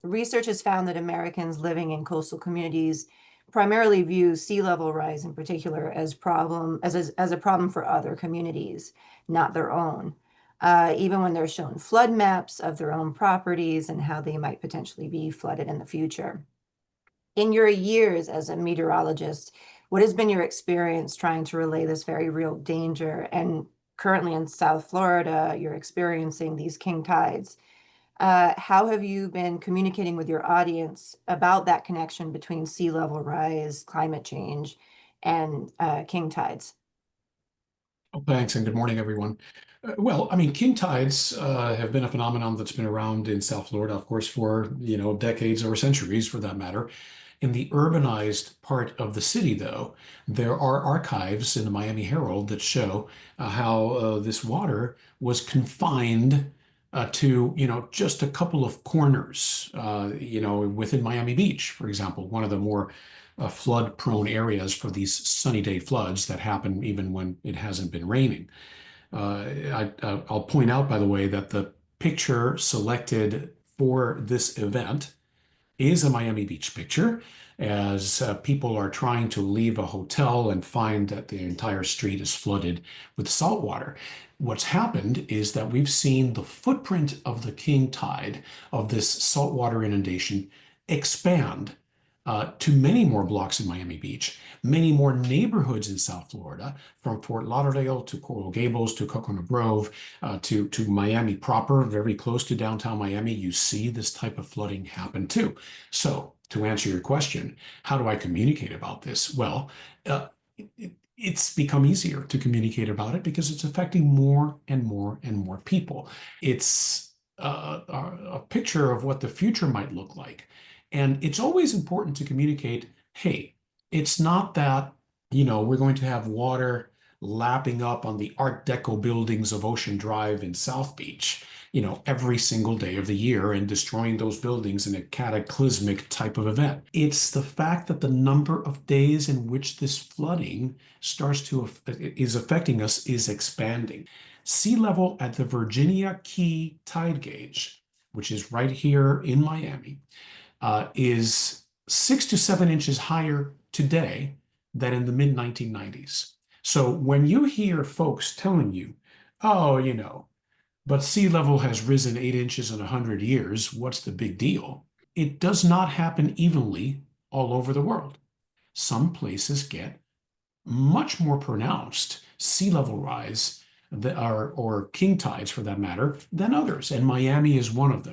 research has found that Americans living in coastal communities primarily view sea level rise in particular as a problem for other communities, not their own. Even when they're shown flood maps of their own properties and how they might potentially be flooded in the future. In your years as a meteorologist, what has been your experience trying to relay this very real danger? And currently in South Florida, you're experiencing these king tides. How have you been communicating with your audience about that connection between sea level rise, climate change, and king tides? Oh, thanks, and good morning, everyone. Well, I mean, king tides have been a phenomenon that's been around in South Florida, of course, for decades or centuries, for that matter. In the urbanized part of the city, though, there are archives in the Miami Herald that show how this water was confined to, just a couple of corners, within Miami Beach, for example, one of the more flood-prone areas for these sunny day floods that happen even when it hasn't been raining. I'll point out, by the way, that the picture selected for this event is a Miami Beach picture, as people are trying to leave a hotel and find that the entire street is flooded with salt water. What's happened is that we've seen the footprint of the king tide of this saltwater inundation expand to many more blocks in Miami Beach, many more neighborhoods in South Florida, from Fort Lauderdale to Coral Gables to Coconut Grove to Miami proper, very close to downtown Miami. You see this type of flooding happen too. So, to answer your question, how do I communicate about this? Well, it's become easier to communicate about it because it's affecting more and more and more people. It's a picture of what the future might look like. And it's always important to communicate, hey, it's not that, we're going to have water lapping up on the Art Deco buildings of Ocean Drive in South Beach, every single day of the year and destroying those buildings in a cataclysmic type of event. It's the fact that the number of days in which this flooding is affecting us is expanding. Sea level at the Virginia Key tide gauge, which is right here in Miami, is 6 to 7 inches higher today than in the mid 1990s. So when you hear folks telling you, oh, but sea level has risen 8 inches in 100 years, what's the big deal? It does not happen evenly all over the world. Some places get much more pronounced sea level rise or king tides for that matter than others, and Miami is one of them.